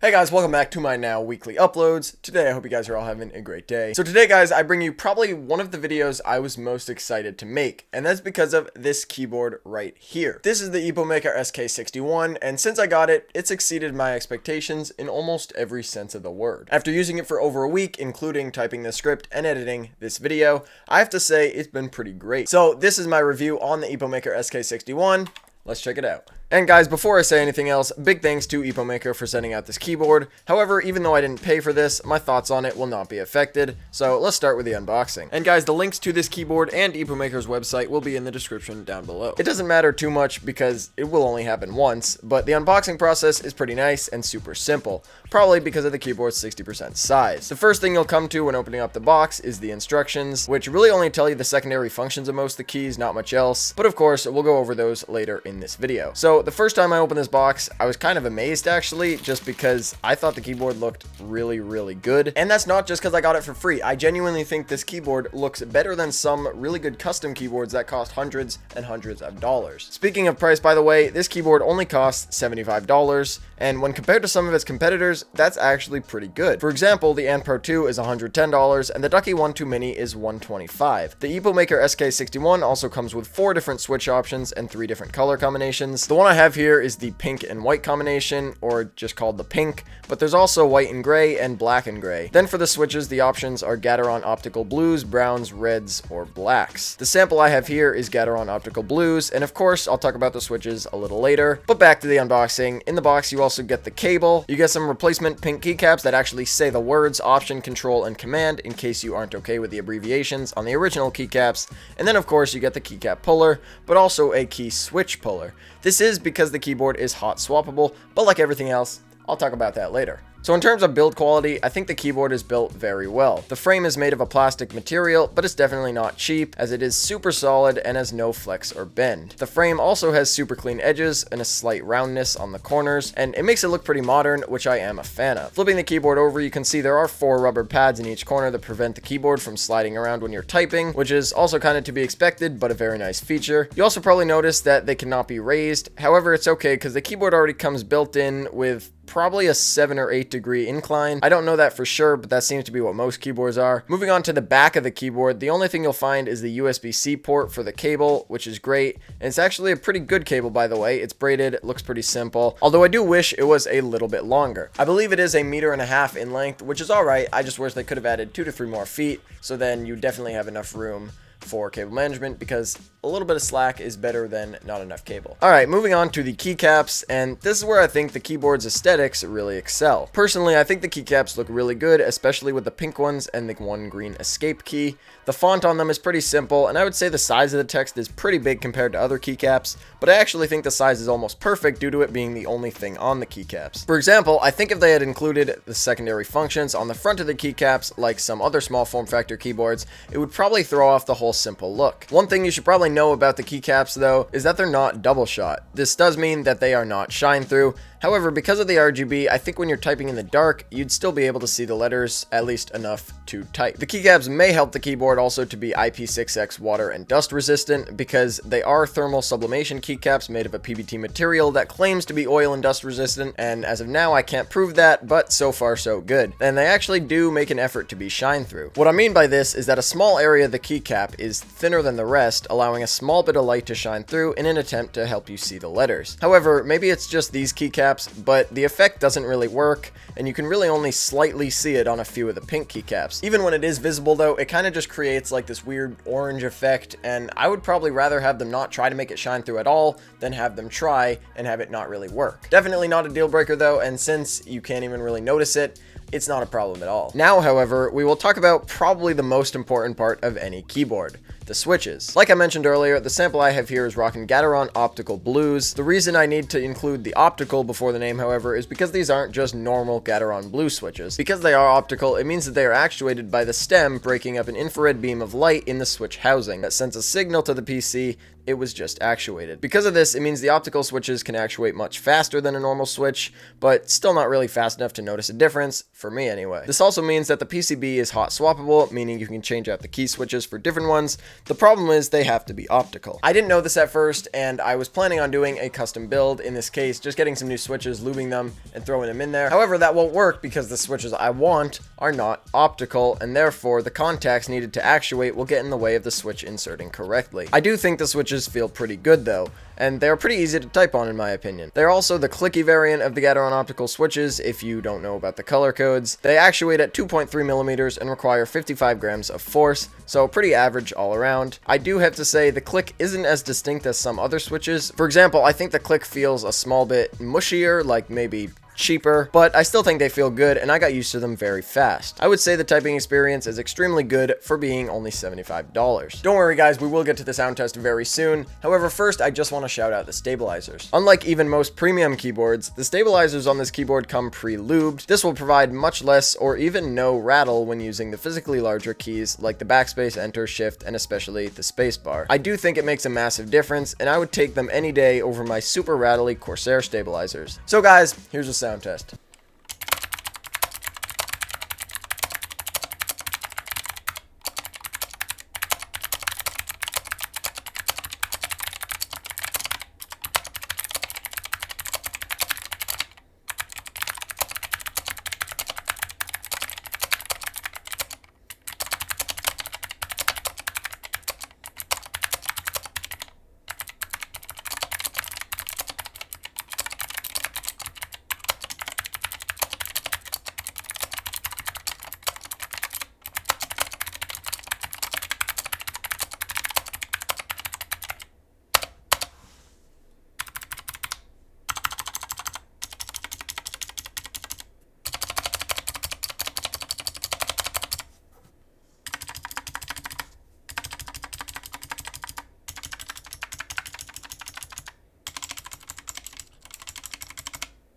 Hey guys, welcome back to my now weekly uploads. Today I hope you guys are all having a great day. So today guys, I bring you probably one of the videos I was most excited to make, and that's because of this keyboard right here. This is the Epomaker SK61, and since I got it, it's exceeded my expectations in almost every sense of the word. After using it for over a week, including typing the script and editing this video, I have to say it's been pretty great. So this is my review on the Epomaker SK61. Let's check it out. And guys, before I say anything else, big thanks to Epomaker for sending out this keyboard. However, even though I didn't pay for this, my thoughts on it will not be affected. So let's start with the unboxing. And guys, the links to this keyboard and Epomaker's website will be in the description down below. It doesn't matter too much because it will only happen once, but the unboxing process is pretty nice and super simple, probably because of the keyboard's 60% size. The first thing you'll come to when opening up the box is the instructions, which really only tell you the secondary functions of most of the keys, not much else. But of course, we'll go over those later in this video. So the first time I opened this box, I was kind of amazed actually, just because I thought the keyboard looked really good. And that's not just because I got it for free. I genuinely think this keyboard looks better than some really good custom keyboards that cost hundreds and hundreds of dollars. Speaking of price, by the way, this keyboard only costs $75, and when compared to some of its competitors, that's actually pretty good. For example, the Pro 2 is $110, and the Ducky 1-2 Mini is $125. The Epomaker SK61 also comes with 4 different switch options and 3 different color combinations. The one I have here is the pink and white combination, or just called the pink, but there's also white and gray and black and gray. Then for the switches, the options are Gateron Optical Blues, Browns, Reds, or Blacks. The sample I have here is Gateron Optical Blues, and of course, I'll talk about the switches a little later. But back to the unboxing. In the box, you also get the cable. You get some replacement pink keycaps that actually say the words Option, Control, and Command in case you aren't okay with the abbreviations on the original keycaps. And then of course, you get the keycap puller, but also a key switch puller. This is because the keyboard is hot swappable, but like everything else, I'll talk about that later. So in terms of build quality, I think the keyboard is built very well. The frame is made of a plastic material, but it's definitely not cheap, as it is super solid and has no flex or bend. The frame also has super clean edges and a slight roundness on the corners, and it makes it look pretty modern, which I am a fan of. Flipping the keyboard over, you can see there are 4 rubber pads in each corner that prevent the keyboard from sliding around when you're typing, which is also kind of to be expected, but a very nice feature. You also probably noticed that they cannot be raised. However, it's okay because the keyboard already comes built in with probably a 7 or 8 degree incline. I don't know that for sure, but that seems to be what most keyboards are. Moving on to the back of the keyboard, the only thing you'll find is the USB-C port for the cable, which is great. And it's actually a pretty good cable, by the way. It's braided, it looks pretty simple, although I do wish it was a little bit longer. I believe it is 1.5 meters in length, which is alright. I just wish they could have added 2 to 3 more feet, so then you definitely have enough room for cable management, because a little bit of slack is better than not enough cable. Alright, moving on to the keycaps, and this is where I think the keyboard's aesthetics really excel. Personally, I think the keycaps look really good, especially with the pink ones and the one green escape key. The font on them is pretty simple, and I would say the size of the text is pretty big compared to other keycaps, but I actually think the size is almost perfect due to it being the only thing on the keycaps. For example, I think if they had included the secondary functions on the front of the keycaps, like some other small form factor keyboards, it would probably throw off the whole simple look. One thing you should probably know about the keycaps though is that they're not double shot. This does mean that they are not shine through. However, because of the RGB, I think when you're typing in the dark, you'd still be able to see the letters, at least enough to type. The keycaps may help the keyboard also to be IP6X water and dust resistant, because they are thermal sublimation keycaps made of a PBT material that claims to be oil and dust resistant, and as of now I can't prove that, but so far so good. And they actually do make an effort to be shine through. What I mean by this is that a small area of the keycap is thinner than the rest, allowing a small bit of light to shine through in an attempt to help you see the letters. However, maybe it's just these keycaps, but the effect doesn't really work, and you can really only slightly see it on a few of the pink keycaps. Even when it is visible though, it kind of just creates like this weird orange effect, and I would probably rather have them not try to make it shine through at all than have them try and have it not really work. Definitely not a deal breaker though, and since you can't even really notice it, it's not a problem at all. Now, however, we will talk about probably the most important part of any keyboard: the switches. Like I mentioned earlier, the sample I have here is rocking Gateron Optical Blues. The reason I need to include the optical before the name, however, is because these aren't just normal Gateron blue switches. Because they are optical, it means that they are actuated by the stem breaking up an infrared beam of light in the switch housing that sends a signal to the PC. It was just actuated. Because of this, it means the optical switches can actuate much faster than a normal switch, but still not really fast enough to notice a difference, for me anyway. This also means that the PCB is hot swappable, meaning you can change out the key switches for different ones, The problem is they have to be optical. I didn't know this at first, and I was planning on doing a custom build, in this case, just getting some new switches, lubing them, and throwing them in there. However, that won't work because the switches I want are not optical, and therefore the contacts needed to actuate will get in the way of the switch inserting correctly. I do think the switches feel pretty good though, and they're pretty easy to type on in my opinion. They're also the clicky variant of the Gateron optical switches if you don't know about the color codes. They actuate at 2.3 millimeters and require 55 grams of force, so pretty average all around. I do have to say the click isn't as distinct as some other switches. For example, I think the click feels a small bit mushier, like maybe cheaper, but I still think they feel good, and I got used to them very fast. I would say the typing experience is extremely good for being only $75. Don't worry guys, we will get to the sound test very soon. However, first I just want to shout out the stabilizers. Unlike even most premium keyboards, the stabilizers on this keyboard come pre-lubed. This will provide much less or even no rattle when using the physically larger keys like the backspace, enter, shift, and especially the spacebar. I do think it makes a massive difference, and I would take them any day over my super rattly Corsair stabilizers. So guys, here's a sound test.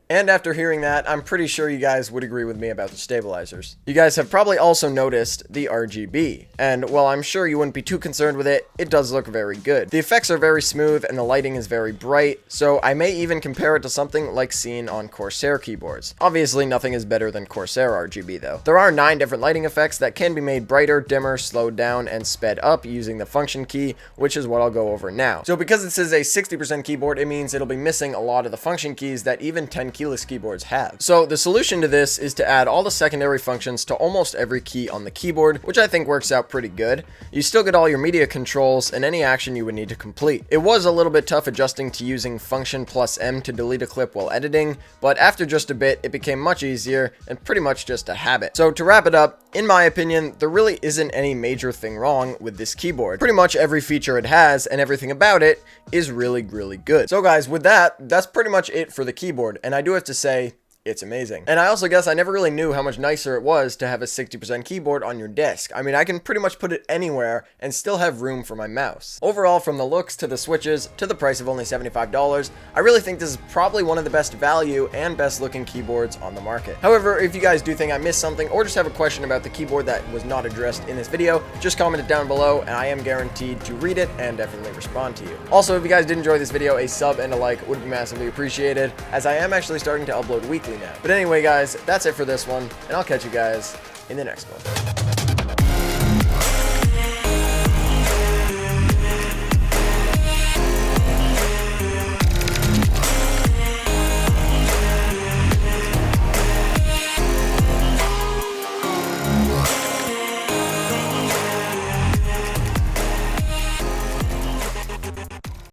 And after hearing that, I'm pretty sure you guys would agree with me about the stabilizers. You guys have probably also noticed the RGB, and while I'm sure you wouldn't be too concerned with it, it does look very good. The effects are very smooth and the lighting is very bright, so I may even compare it to something like seen on Corsair keyboards. Obviously, nothing is better than Corsair RGB though. There are 9 different lighting effects that can be made brighter, dimmer, slowed down, and sped up using the function key, which is what I'll go over now. So because this is a 60% keyboard, it means it'll be missing a lot of the function keys that even 10 keyless keyboards have. So the solution to this is to add all the secondary functions to almost every key on the keyboard, which I think works out pretty good. You still get all your media controls and any action you would need to complete. It was a little bit tough adjusting to using function plus M to delete a clip while editing, but after just a bit, it became much easier and pretty much just a habit. So to wrap it up, in my opinion, there really isn't any major thing wrong with this keyboard. Pretty much every feature it has and everything about it is really, really good. So guys, with that, that's pretty much it for the keyboard, and I do have to say, it's amazing. And I also guess I never really knew how much nicer it was to have a 60% keyboard on your desk. I mean, I can pretty much put it anywhere and still have room for my mouse. Overall, from the looks to the switches to the price of only $75, I really think this is probably one of the best value and best looking keyboards on the market. However, if you guys do think I missed something or just have a question about the keyboard that was not addressed in this video, just comment it down below and I am guaranteed to read it and definitely respond to you. Also, if you guys did enjoy this video, a sub and a like would be massively appreciated, as I am actually starting to upload weekly now. But anyway guys, that's it for this one, and I'll catch you guys in the next one.